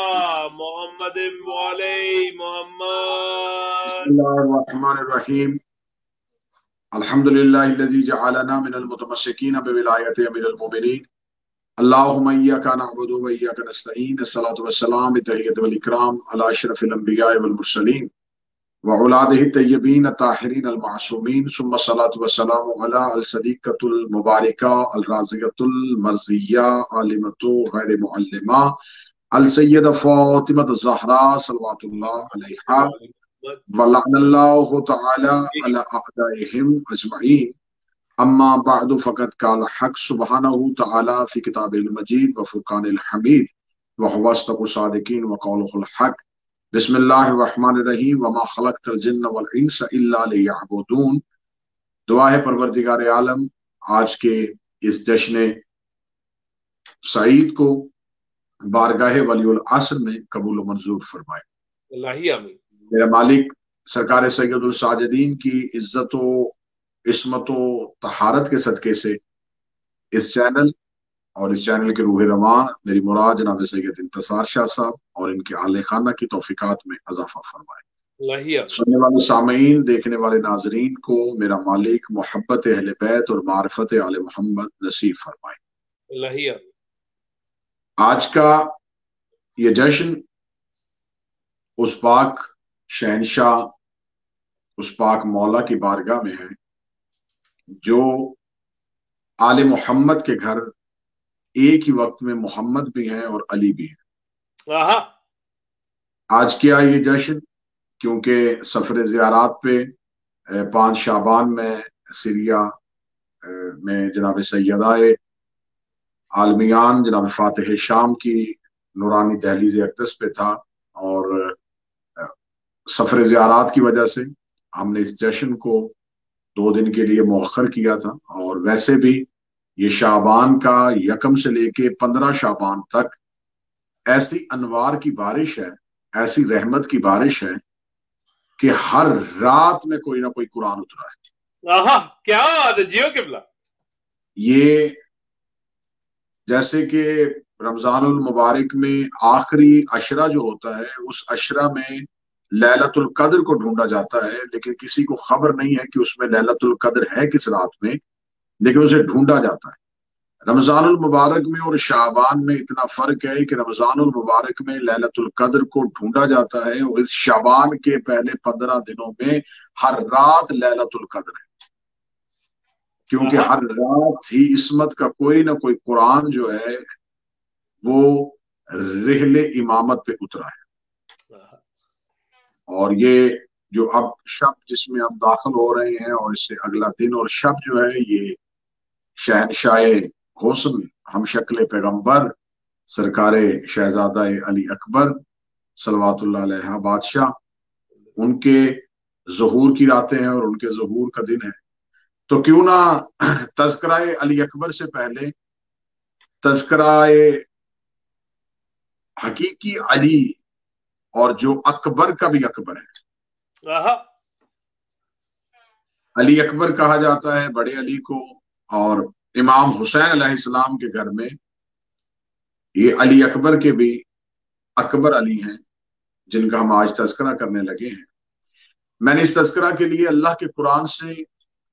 محمد وعلی محمد. بسم اللہ الرحمن الرحیم. الحمدللہ الذی جعلنا من المتمسکین بولایت امیر المؤمنین. اللہم ایاک نعبد و ایاک نستعین. الصلاۃ والسلام بتحیۃ والاکرام علی اشرف الانبیاء والمرسلین وعلادہ الطیبین الطاہرین المعصومین. ثم الصلاۃ والسلام علی الصدیقۃ المبارکہ الرازقۃ المرضیہ عالمۃ غیر معلمہ السیدہ فاطمہ الزہراء صلوات اللہ علیہا ولعن اللہ تعالی علی اعدائہم اجمعین. اما بعد فقد قال حق سبحانہ تعالی فی کتاب المجید وفرقان الحمید وهو اصدق الصادقین وقولہ الحق. بسم اللہ الرحمن الرحیم. وما خلقت الجن والانس الا لیعبدون. دعا ہے پروردگار عالم آج کے اس جشن سعید کو بارگاہ ولی العصر میں قبول و منظور فرمائے. اللہ آمین. میرا مالک سرکار سید الساجدین کی عزت و عصمت و طہارت کے صدقے سے اس چینل اور اس چینل کے روح رواں میری مراد جناب سید انتصار شاہ صاحب اور ان کے اہل خانہ کی توفیقات میں اضافہ فرمائے. سننے والے سامعین، دیکھنے والے ناظرین کو میرا مالک محبت اہل بیت اور معرفت آل محمد نصیب فرمائے. اللہ آمین. آج کا یہ جشن اس پاک شہنشاہ، اس پاک مولا کی بارگاہ میں ہے جو آل محمد کے گھر ایک ہی وقت میں محمد بھی ہیں اور علی بھی ہیں. آج کیا یہ جشن کیونکہ سفر زیارات پہ 5 شعبان میں سیریا میں جناب سیدہ عالمیان جناب فاتح شام کی نورانی دہلیز اقدس پہ تھا، اور سفر زیارات کی وجہ سے ہم نے اس جشن کو 2 دن کے لیے مؤخر کیا تھا. اور ویسے بھی یہ شعبان کا 1 سے لے کے 15 شعبان تک ایسی انوار کی بارش ہے، ایسی رحمت کی بارش ہے کہ ہر رات میں کوئی نہ کوئی قرآن اترا ہے. کیا بات ہے جیو قبلہ. یہ جیسے کہ رمضان المبارک میں آخری عشرہ جو ہوتا ہے، اس عشرہ میں لیلۃ القدر کو ڈھونڈا جاتا ہے، لیکن کسی کو خبر نہیں ہے کہ اس میں لیلۃ القدر ہے کس رات میں، لیکن اسے ڈھونڈا جاتا ہے. رمضان المبارک میں اور شعبان میں اتنا فرق ہے کہ رمضان المبارک میں لیلۃ القدر کو ڈھونڈا جاتا ہے، اور اس شعبان کے پہلے 15 دنوں میں ہر رات لیلۃ القدر ہے، کیونکہ ہر رات ہی عصمت کا کوئی نہ کوئی قرآن جو ہے وہ رحل امامت پہ اترا ہے. اور یہ جو اب شب جس میں اب داخل ہو رہے ہیں، اور اس سے اگلا دن اور شب جو ہے، یہ شہنشاہ حسن ہم شکل پیغمبر سرکار شہزادہ علی اکبر صلوات اللہ علیہ بادشاہ، ان کے ظہور کی راتیں ہیں اور ان کے ظہور کا دن ہے. تو کیوں نہ تذکرہ علی اکبر سے پہلے تذکرہ حقیقی علی اور جو اکبر کا بھی اکبر ہے. علی اکبر کہا جاتا ہے بڑے علی کو، اور امام حسین علیہ السلام کے گھر میں یہ علی اکبر کے بھی اکبر علی ہیں جن کا ہم آج تذکرہ کرنے لگے ہیں. میں نے اس تذکرہ کے لیے اللہ کے قرآن سے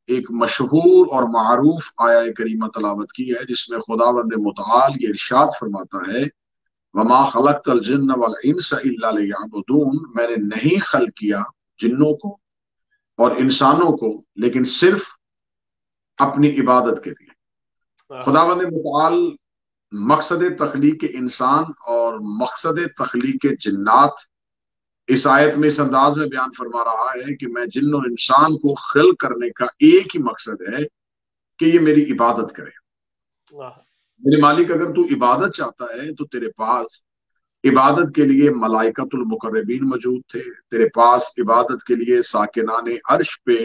ایک مشہور اور معروف آیہ کریمہ تلاوت کی ہے، جس میں خداوند متعال یہ ارشاد فرماتا ہے وما خلقت الجن والانس الا لیعبدون. میں نے نہیں خلق کیا جنوں کو اور انسانوں کو لیکن صرف اپنی عبادت کے لیے. خداوند متعال مقصد تخلیق انسان اور مقصد تخلیق جنات اس آیت میں اس انداز میں بیان فرما رہا ہے کہ میں جن اور انسان کو خلق کرنے کا ایک ہی مقصد ہے کہ یہ میری عبادت کرے. میرے مالک اگر تو عبادت چاہتا ہے تو تیرے پاس عبادت کے لیے ملائکۃ المقربین موجود تھے، تیرے پاس عبادت کے لیے ساکنان عرش پہ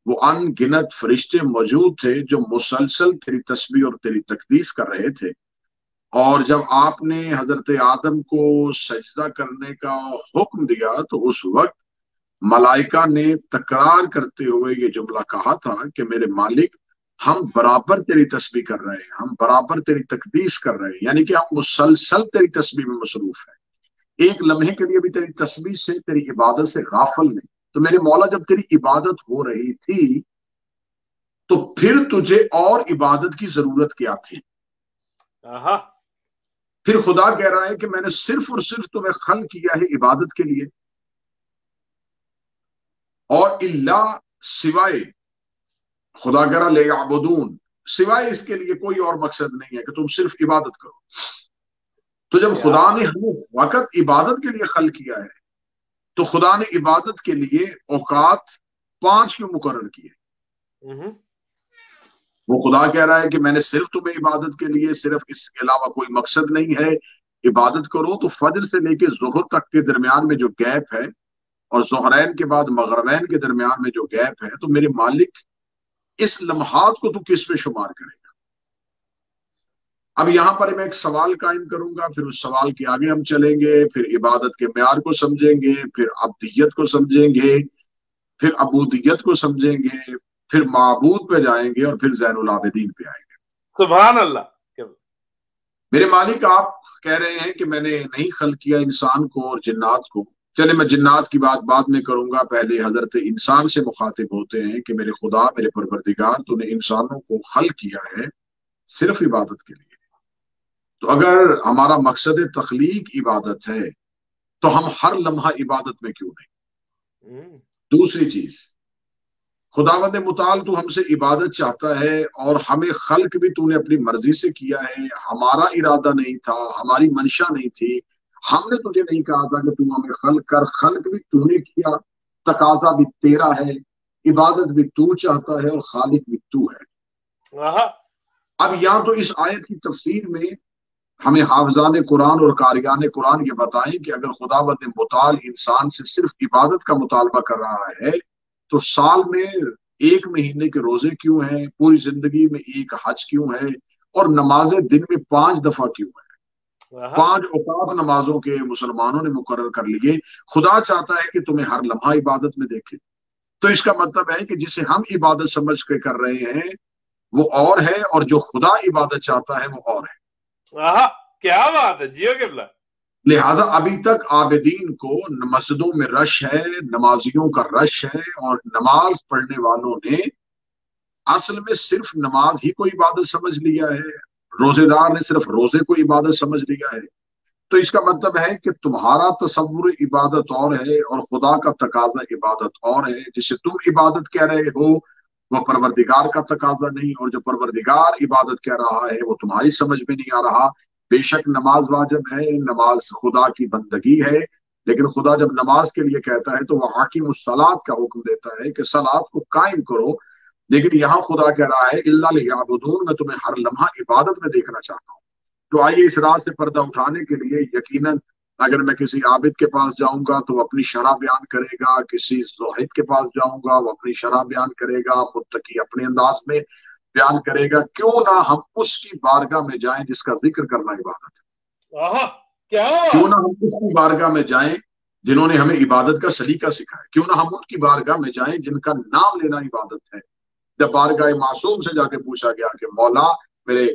وہ ان گنت فرشتے موجود تھے جو مسلسل تیری تسبیح اور تیری تقدیس کر رہے تھے. اور جب آپ نے حضرت آدم کو سجدہ کرنے کا حکم دیا تو اس وقت ملائکہ نے تکرار کرتے ہوئے یہ جملہ کہا تھا کہ میرے مالک ہم برابر تیری تسبیح کر رہے ہیں، ہم برابر تیری تقدیس کر رہے ہیں، یعنی کہ ہم مسلسل تیری تسبیح میں مصروف ہیں. ایک لمحے کے لیے بھی تیری تسبیح سے، تیری عبادت سے غافل نہیں۔ تو میرے مولا جب تیری عبادت ہو رہی تھی تو پھر تجھے اور عبادت کی ضرورت کیا تھی؟ پھر خدا کہہ رہا ہے کہ میں نے صرف اور صرف تمہیں خلق کیا ہے عبادت کے لیے، اور اللہ سوائے، خدا کہہ رہا لے یعبدون، سوائے اس کے لیے کوئی اور مقصد نہیں ہے کہ تم صرف عبادت کرو۔ تو جب خدا نے ہمیں وقت عبادت کے لیے خلق کیا ہے تو خدا نے عبادت کے لیے اوقات 5 کیوں مقرر کیے؟ وہ خدا کہہ رہا ہے کہ میں نے صرف تمہیں عبادت کے لیے، صرف اس کے علاوہ کوئی مقصد نہیں ہے، عبادت کرو۔ تو فجر سے لے کے ظہر تک کے درمیان میں جو گیپ ہے اور ظہرین کے بعد مغربین کے درمیان میں جو گیپ ہے، تو میرے مالک اس لمحات کو تو کس میں شمار کرے گا؟ اب یہاں پر میں ایک سوال قائم کروں گا، پھر اس سوال کے آگے ہم چلیں گے، پھر عبادت کے معیار کو سمجھیں گے، پھر عبدیت کو سمجھیں گے، پھر عبودیت کو سمجھیں گے، پھر معبود پہ جائیں گے، اور پھر زین العابدین پہ آئیں گے۔ سبحان اللہ۔ میرے مالک آپ کہہ رہے ہیں کہ میں نے نہیں خلق کیا انسان کو اور جنات کو۔ چلے میں جنات کی بات بعد میں کروں گا، پہلے حضرت انسان سے مخاطب ہوتے ہیں کہ میرے خدا، میرے پروردگار، تو نے انسانوں کو خلق کیا ہے صرف عبادت کے لیے۔ تو اگر ہمارا مقصد تخلیق عبادت ہے تو ہم ہر لمحہ عبادت میں کیوں نہیں؟ دوسری چیز، خداوند متعال تو ہم سے عبادت چاہتا ہے، اور ہمیں خلق بھی تو نے اپنی مرضی سے کیا ہے، ہمارا ارادہ نہیں تھا، ہماری منشا نہیں تھی، ہم نے تجھے نہیں کہا تھا کہ تو ہمیں خلق کر، خلق بھی تو نے کیا، تقاضا بھی تیرا ہے، عبادت بھی تو چاہتا ہے، اور خالق بھی تو ہے۔ اب یہاں تو اس آیت کی تفسیر میں ہمیں حافظان قرآن اور قاریان قرآن یہ بتائیں کہ اگر خداوند متعال انسان سے صرف عبادت کا مطالبہ کر رہا ہے تو سال میں 1 مہینے کے روزے کیوں ہیں، پوری زندگی میں 1 حج کیوں ہے، اور نمازیں دن میں 5 دفعہ کیوں ہیں؟ 5 اوقات نمازوں کے مسلمانوں نے مقرر کر لیے۔ خدا چاہتا ہے کہ تمہیں ہر لمحہ عبادت میں دیکھے، تو اس کا مطلب ہے کہ جسے ہم عبادت سمجھ کے کر رہے ہیں وہ اور ہے، اور جو خدا عبادت چاہتا ہے وہ اور ہے۔ کیا بات ہے جیو قبلہ۔ لہٰذا ابھی تک عابدین کو مسجدوں میں رش ہے، نمازیوں کا رش ہے، اور نماز پڑھنے والوں نے اصل میں صرف نماز ہی کو عبادت سمجھ لیا ہے، روزے دار نے صرف روزے کو عبادت سمجھ لیا ہے۔ تو اس کا مطلب ہے کہ تمہارا تصور عبادت اور ہے، اور خدا کا تقاضا عبادت اور ہے۔ جسے تم عبادت کہہ رہے ہو وہ پروردگار کا تقاضا نہیں، اور جو پروردگار عبادت کہہ رہا ہے وہ تمہاری سمجھ میں نہیں آ رہا۔ بے شک نماز واجب ہے، نماز خدا کی بندگی ہے، لیکن خدا جب نماز کے لیے کہتا ہے تو وہ حاکم الصلاۃ کا حکم دیتا ہے کہ صلاۃ کو قائم کرو، لیکن یہاں خدا کہہ رہا ہے الا لیعبدون، میں تمہیں ہر لمحہ عبادت میں دیکھنا چاہتا ہوں۔ تو آئیے اس رات سے پردہ اٹھانے کے لیے، یقیناً اگر میں کسی عابد کے پاس جاؤں گا تو وہ اپنی شرح بیان کرے گا، کسی زاہد کے پاس جاؤں گا وہ اپنی شرح بیان کرے گا، متقی اپنے انداز میں بیان کرے گا۔ کیوں نہ ہم اس کی بارگاہ میں جائیں جس کا ذکر کرنا عبادت ہے؟ کیوں نہ ہم اس کی بارگاہ میں جائیں جنہوں نے ہمیں عبادت کا سلیقہ سکھایا؟ کیوں نہ ہم ان کی بارگاہ میں جائیں جن کا نام لینا عبادت ہے؟ جب بارگاہ معصوم سے جا کے پوچھا گیا کہ مولا، میرے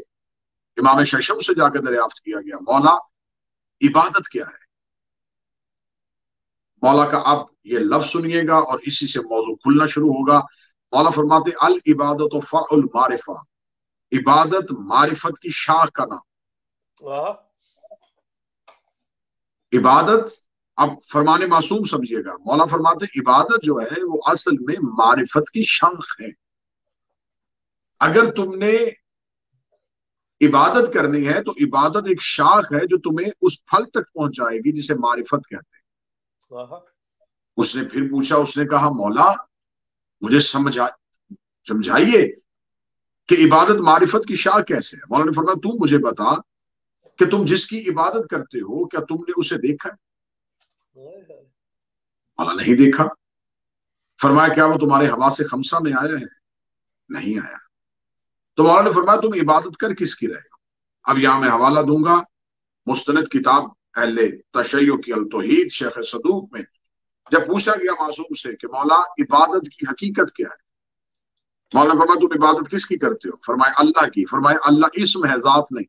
امام ششم سے جا کے دریافت کیا گیا مولا عبادت کیا ہے؟ مولا کا اب یہ لفظ سنیے گا اور اسی سے موضوع کھلنا شروع ہوگا۔ مولا فرماتے العبادت فرع المعرفہ، عبادت معرفت کی شاخ کا نام۔ عبادت، اب فرمان معصوم سمجھیے گا، مولا فرماتے عبادت جو ہے وہ اصل میں معرفت کی شاخ ہے۔ اگر تم نے عبادت کرنی ہے تو عبادت ایک شاخ ہے جو تمہیں اس پھل تک پہنچائے گی جسے معرفت کہتے ہیں۔ اس نے پھر پوچھا، اس نے کہا مولا مجھے سمجھائیے کہ عبادت معرفت کی شاخ کیسے ہے؟ مولا نے فرمایا تم مجھے بتا کہ تم جس کی عبادت کرتے ہو کیا تم نے اسے دیکھا ہے؟ مولا نہیں دیکھا۔ فرمایا کیا وہ تمہارے حواس خمسہ میں آیا ہے؟ نہیں آیا۔ تو مولا نے فرمایا تم عبادت کر کس کی رہے ہو؟ اب یہاں میں حوالہ دوں گا مستند کتاب اہل تشیع کی التوحید شیخ صدوق میں، جب پوچھا گیا معصوم سے کہ مولا عبادت کی حقیقت کیا ہے؟ مولا نے فرمایا تم عبادت کس کی کرتے ہو؟ فرمایا اللہ کی۔ فرمایا اللہ اسم ہے، ذات نہیں۔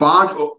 5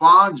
5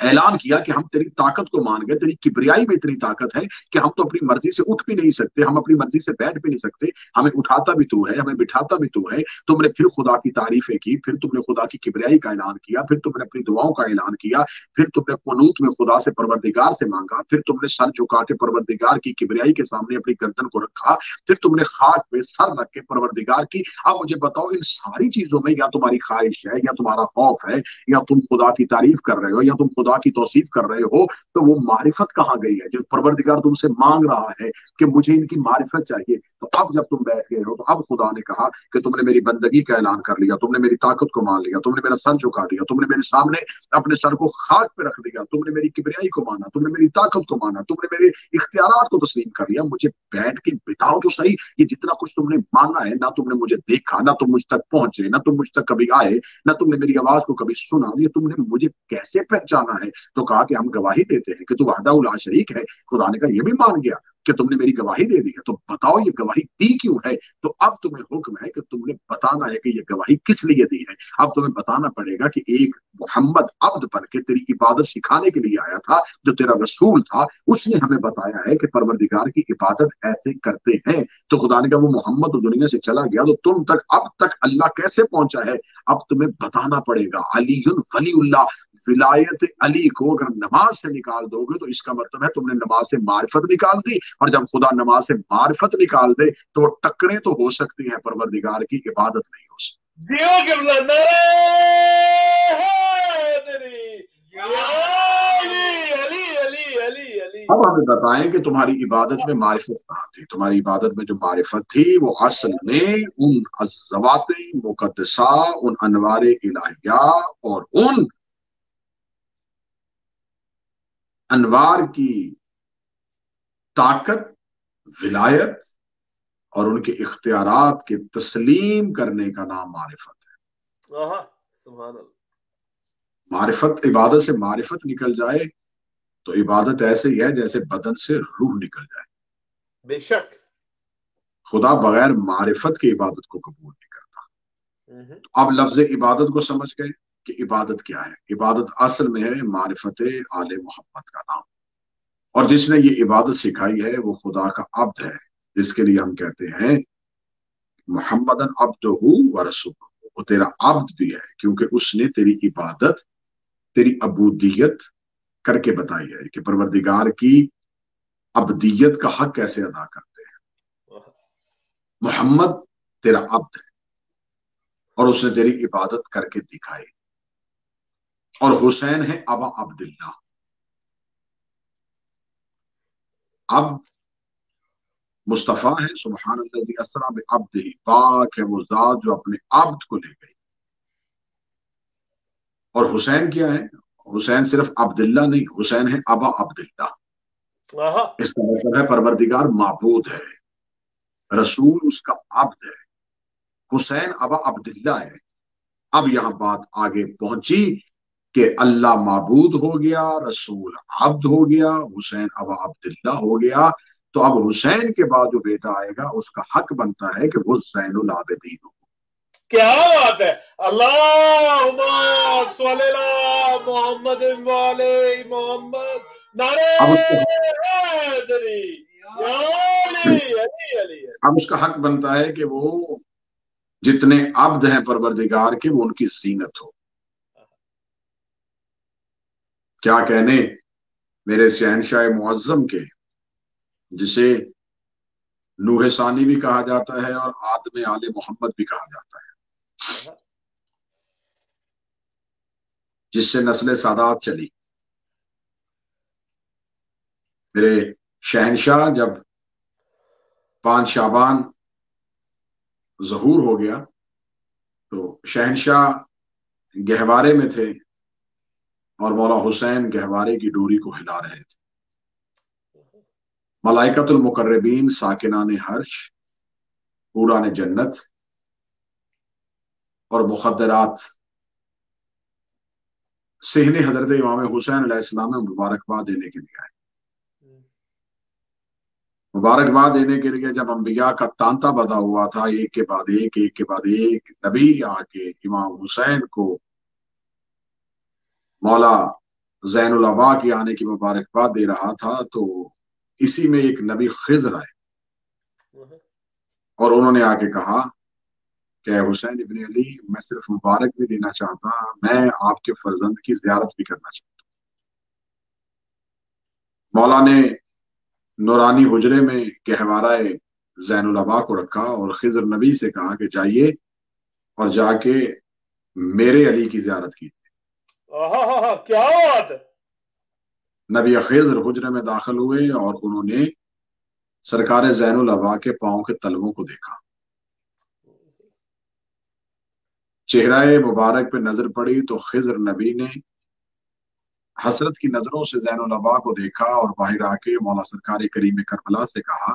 اعلان کیا کہ ہم تیری طاقت کو مان گئے، تیری کبریائی میں اتنی طاقت ہے کہ ہم تو اپنی مرضی سے اٹھ بھی نہیں سکتے، ہم اپنی مرضی سے بیٹھ بھی نہیں سکتے، ہمیں اٹھاتا بھی تو ہے، ہمیں بٹھاتا بھی تو ہے۔ تم نے پھر خدا کی تعریفیں کی، پھر تم نے خدا کی کبریائی کا اعلان کیا، پھر تم نے اپنی دعاؤں کا اعلان کیا، پھر تم نے قنوت میں خدا سے پروردگار سے مانگا، پھر تم نے سر جھکا کے پروردگار کی کبریائی کے سامنے اپنی گردن کو رکھا، پھر تم نے خاک پہ سر رکھ کے پروردگار کی۔ اب مجھے بتاؤ ان ساری چیزوں میں یا تمہاری خواہش ہے یا تمہارا خوف ہے یا تم خدا کی تعریف کر رہے ہو یا تم خدا کی توصیف کر رہے ہو، تو وہ معرفت کہاں گئی ہے جو پروردگار تم سے مانگ رہا ہے کہ مجھے ان کی معرفت چاہیے؟ تو اب جب تم بیٹھ گئے ہو تو اب خدا نے کہا کہ تم نے میری بندگی کا اعلان کر لیا، تم نے میری طاقت کو مان لیا، تم نے میرا سر جھکا دیا، تم نے میرے سامنے اپنے سر کو خاک پہ رکھ دیا، تم نے میری کبریائی کو مانا، تم نے میری طاقت کو مانا، تم نے میرے اختیارات کو تسلیم کر لیا، مجھے بیٹھ کے بتاؤ تو صحیح یہ جتنا کچھ تم نے مانا ہے، نہ تم نے مجھے دیکھا، نہ تم مجھ تک پہنچے، نہ تم مجھ تک کبھی آئے، نہ تم نے میری آواز کو کبھی سنا، یہ تم نے مجھے کیسے پہچانا ہے؟ تو کہا کہ ہم گواہی دیتے ہیں کہ تو وحدہ لا شریک ہے۔ خدا نے کہا یہ بھی مان گیا کہ تم نے میری گواہی دے دی ہے، تو بتاؤ یہ گواہی دی کیوں ہے؟ تو اب تمہیں حکم ہے کہ تم نے بتانا ہے کہ یہ گواہی کس لیے دی ہے۔ اب تمہیں بتانا پڑے گا کہ ایک محمد عبد بن کے تیری عبادت سکھانے کے لیے آیا تھا، جو تیرا رسول تھا، اس نے ہمیں بتایا ہے کہ پروردگار کی عبادت ایسے کرتے ہیں۔ تو خدا نے کہا وہ محمد تو دنیا سے چلا گیا، تو تم تک اب تک اللہ کیسے پہنچا ہے؟ اب تمہیں بتانا پڑے گا۔ علی ولی اللہ، ولایت علی کو اگر نماز سے نکال دو گے تو اس کا مطلب ہے تم نے نماز سے معرفت نکال دی، اور جب خدا نماز سے معرفت نکال دے تو وہ ٹکریں تو ہو سکتی ہیں، پروردگار کی عبادت نہیں ہو سکتی۔ اب ہمیں بتائیں کہ تمہاری عبادت میں معرفت کہاں تھی؟ تمہاری عبادت میں جو معرفت تھی وہ اصل میں ان ذوات مقدسہ، ان انوار الہیہ اور ان انوار کی طاقت، ولایت اور ان کے اختیارات کے تسلیم کرنے کا نام معرفت ہے۔ سبحان اللہ۔ معرفت، عبادت سے معرفت نکل جائے تو عبادت ایسے ہی ہے جیسے بدن سے روح نکل جائے۔ بے شک خدا بغیر معرفت کی عبادت کو قبول نہیں کرتا۔ تو اب لفظ عبادت کو سمجھ گئے کہ عبادت کیا ہے۔ عبادت اصل میں ہے معرفت آل محمد کا نام، اور جس نے یہ عبادت سکھائی ہے وہ خدا کا عبد ہے، جس کے لیے ہم کہتے ہیں محمدن عبدہ و رسولہ، وہ تیرا عبد بھی ہے کیونکہ اس نے تیری عبادت، تیری عبودیت کر کے بتائی ہے کہ پروردگار کی عبدیت کا حق کیسے ادا کرتے ہیں۔ محمد تیرا عبد ہے اور اس نے تیری عبادت کر کے دکھائی، اور حسین ہے ابا عبداللہ۔ عبد مصطفیٰ ہے، سبحان الذی اسری بعبدہ، پاک ہے وہ ذات جو اپنے عبد کو لے گئی۔ اور حسین کیا ہے؟ حسین صرف عبداللہ نہیں، حسین ہے ابا عبداللہ۔ اس کا مطلب ہے پروردگار معبود ہے، رسول اس کا عبد ہے، حسین ابا عبداللہ ہے۔ اب یہاں بات آگے پہنچی کہ اللہ معبود ہو گیا، رسول عبد ہو گیا، حسین ابا عبداللہ ہو گیا، تو اب حسین کے بعد جو بیٹا آئے گا اس کا حق بنتا ہے کہ وہ زین العابدین ہو۔ کیا بات ہے! اللہم صلی علی محمد وعلی محمد، نعرہ حیدری، اب اس کا حق بنتا ہے کہ وہ جتنے عبد ہیں پروردگار کے وہ ان کی زینت ہو۔ کیا کہنے میرے شہنشاہ معظم کے، جسے نوح ثانی بھی کہا جاتا ہے اور آدم آل محمد بھی کہا جاتا ہے، جس سے نسل سادات چلی۔ میرے شہنشاہ جب 5 شعبان ظہور ہو گیا تو شہنشاہ گہوارے میں تھے اور مولا حسین گہوارے کی ڈوری کو ہلا رہے تھے۔ ملائکۃ المقربین، ساکنان حرش، حوران جنت اور مخدرات صحن حضرت امام حسین علیہ السلام میں مبارکباد دینے کے لیے آئے۔ مبارکباد دینے کے لیے جب انبیاء کا تانتا بدا ہوا تھا، ایک کے بعد ایک، ایک کے بعد ایک نبی آ کے امام حسین کو مولا زین العبا کے آنے کی مبارکباد دے رہا تھا تو اسی میں ایک نبی خضر آئے اور انہوں نے آ کے کہا کہ حسین ابن علی میں صرف مبارک بھی دینا چاہتا، میں آپ کے فرزند کی زیارت بھی کرنا چاہتا ہوں۔ مولا نے نورانی حجرے میں گہوارہ زین العبا کو رکھا اور خضر نبی سے کہا کہ جائیے اور جا کے میرے علی کی زیارت کی۔ کیا بات ہے! نبی خضر حجرے میں داخل ہوئے اور انہوں نے سرکار زین العبا کے پاؤں کے تلووں کو دیکھا، چہرہ مبارک پہ نظر پڑی تو خضر نبی نے حسرت کی نظروں سے زین العبا کو دیکھا اور باہر آ کے مولا سرکار کریم کربلا سے کہا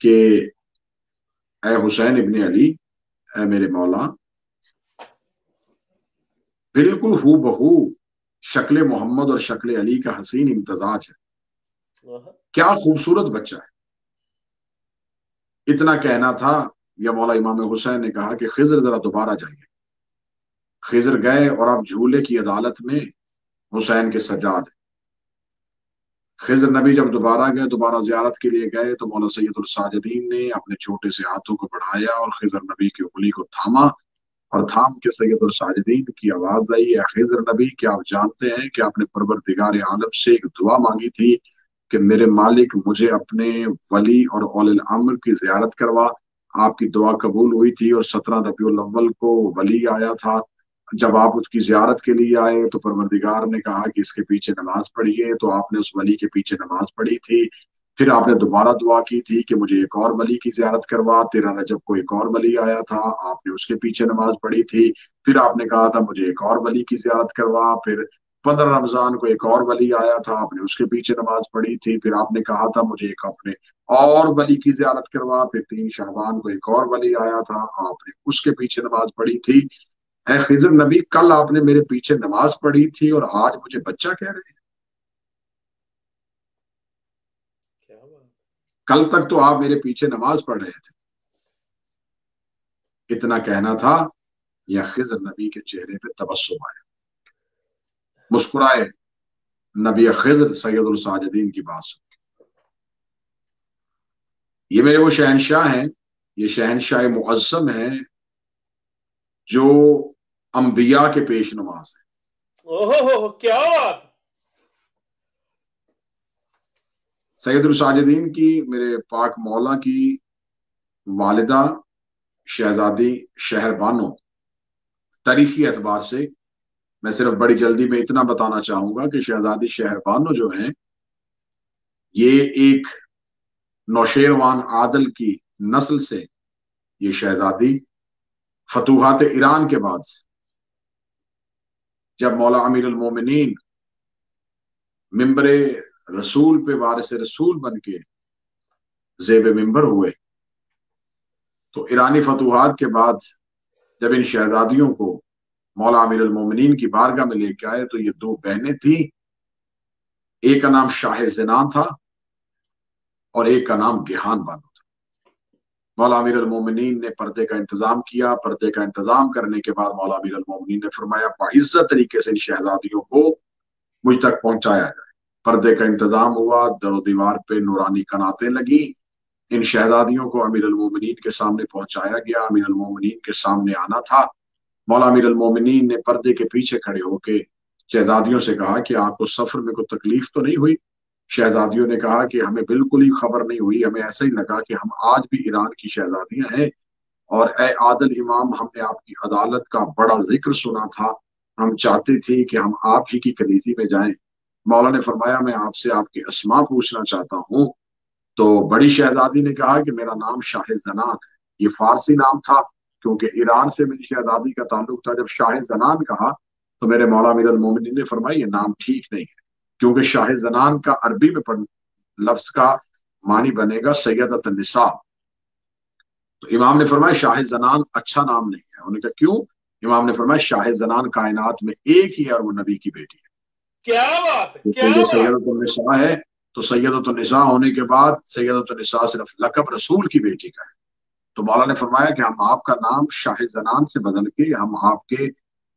کہ اے حسین ابن علی، اے میرے مولا، بالکل ہو بہو شکل محمد اور شکل علی کا حسین امتزاج ہے، کیا خوبصورت بچہ ہے۔ اتنا کہنا تھا یا مولا امام حسین نے کہا کہ خضر ذرا دوبارہ جائیے۔ خضر گئے اور اب جھولے کی عدالت میں حسین کے سجاد ہیں۔ خضر نبی جب دوبارہ گئے، دوبارہ زیارت کے لیے گئے تو مولا سید الساجدین نے اپنے چھوٹے سے ہاتھوں کو بڑھایا اور خضر نبی کی انگلی کو تھاما اور تھام کے سید الساجدین کی آواز آئی، اے خضر نبی، کیا آپ جانتے ہیں کہ آپ نے پروردگار عالم سے ایک دعا مانگی تھی کہ میرے مالک مجھے اپنے ولی اور اول الامر کی زیارت کروا؟ آپ کی دعا قبول ہوئی تھی اور 17 ربیع الاول کو ولی آیا تھا۔ جب آپ اس کی زیارت کے لیے آئے تو پروردگار نے کہا کہ اس کے پیچھے نماز پڑھیے، تو آپ نے اس ولی کے پیچھے نماز پڑھی تھی۔ پھر آپ نے دوبارہ دعا کی تھی کہ مجھے ایک اور ولی کی زیارت کروا۔ 13 رجب کو ایک اور ولی آیا تھا، آپ نے اس کے پیچھے نماز پڑھی تھی۔ پھر آپ نے کہا تھا مجھے ایک اور ولی کی زیارت کروا۔ پھر 15 رمضان کو ایک اور ولی آیا تھا، آپ نے اس کے پیچھے نماز پڑھی تھی۔ پھر آپ نے کہا تھا مجھے ایک اپنے اور ولی کی زیارت کروا۔ پھر 3 شعبان کو ایک اور ولی آیا تھا، آپ نے اس کے پیچھے نماز پڑھی تھی۔ اے خضر نبی، کل آپ نے میرے پیچھے نماز پڑھی تھی اور آج مجھے بچہ کہہ رہے ہیں؟ کل تک تو آپ میرے پیچھے نماز پڑھ رہے تھے۔ اتنا کہنا تھا یا خضر نبی کے چہرے پہ تبسم آیا، مسکرائے۔ نبی خضر سید الساجدین کی بات سن کے، یہ میرے وہ شہنشاہ ہیں، یہ شہنشاہ معظم ہیں جو انبیاء کے پیش نماز ہیں۔ کیا بات! سید الساجدین کی، میرے پاک مولا کی والدہ شہزادی شہر بانو، تاریخی اعتبار سے میں صرف بڑی جلدی میں اتنا بتانا چاہوں گا کہ شہزادی شہر بانو جو ہیں یہ ایک نوشیروان عادل کی نسل سے، یہ شہزادی فتوحات ایران کے بعد جب مولا امیر المومنین ممبر رسول پہ وارث رسول بن کے زیب ممبر ہوئے تو ایرانی فتوحات کے بعد جب ان شہزادیوں کو مولا امیر المومنین کی بارگاہ میں لے کے آئے تو یہ 2 بہنیں تھیں، ایک کا نام شاہ زنان تھا اور ایک کا نام گیہان بانو تھا۔ مولا امیر المومنین نے پردے کا انتظام کیا۔ پردے کا انتظام کرنے کے بعد مولا امیر المومنین نے فرمایا باعزت طریقے سے ان شہزادیوں کو مجھ تک پہنچایا جائے۔ پردے کا انتظام ہوا، در و دیوار پہ نورانی کناتیں لگی، ان شہزادیوں کو امیر المومنین کے سامنے پہنچایا گیا۔ امیر المومنین کے سامنے آنا تھا۔ مولا امیر المومنین نے پردے کے پیچھے کھڑے ہو کے شہزادیوں سے کہا کہ آپ کو سفر میں کوئی تکلیف تو نہیں ہوئی؟ شہزادیوں نے کہا کہ ہمیں بالکل ہی خبر نہیں ہوئی، ہمیں ایسا ہی لگا کہ ہم آج بھی ایران کی شہزادیاں ہیں، اور اے عادل امام، ہم نے آپ کی عدالت کا بڑا ذکر سنا تھا، ہم چاہتے تھے کہ ہم آپ ہی کی کلیزی میں جائیں۔ مولا نے فرمایا میں آپ سے آپ کے اسماء پوچھنا چاہتا ہوں۔ تو بڑی شہزادی نے کہا کہ میرا نام شاہ زنان ہے۔ یہ فارسی نام تھا کیونکہ ایران سے میری شہزادی کا تعلق تھا۔ جب شاہ زنان کہا تو میرے مولا امیر المومنین نے فرمایا یہ نام ٹھیک نہیں ہے، کیونکہ شاہ زنان کا عربی میں لفظ کا معنی بنے گا سیدۃ النساء۔ تو امام نے فرمایا شاہ زنان اچھا نام نہیں ہے۔ انہوں نے کہا کیوں؟ امام نے فرمایا شاہ زنان کائنات میں ایک ہی ہے اور وہ نبی کی بیٹی ہے۔ کیا بات! سیدۃ النساء ہے تو سیدۃ النساء ہونے کے بعد سیدۃ النساء صرف لقب رسول کی بیٹی کا ہے۔ تو مولا نے فرمایا کہ ہم آپ کا نام شاہ زنان سے بدل کے ہم آپ کے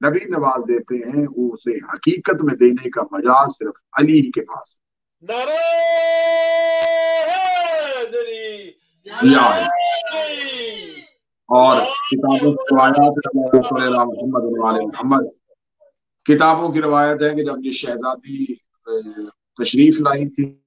نبی نواز دیتے ہیں وہ اسے حقیقت میں دینے کا مجال صرف علی ہی کے پاس نعرہ حیدری یا ہے۔ اور کتابوں کی روایات صلی اللہ محمد محمد کتابوں کی روایت ہے کہ جب یہ شہزادی تشریف لائی تھی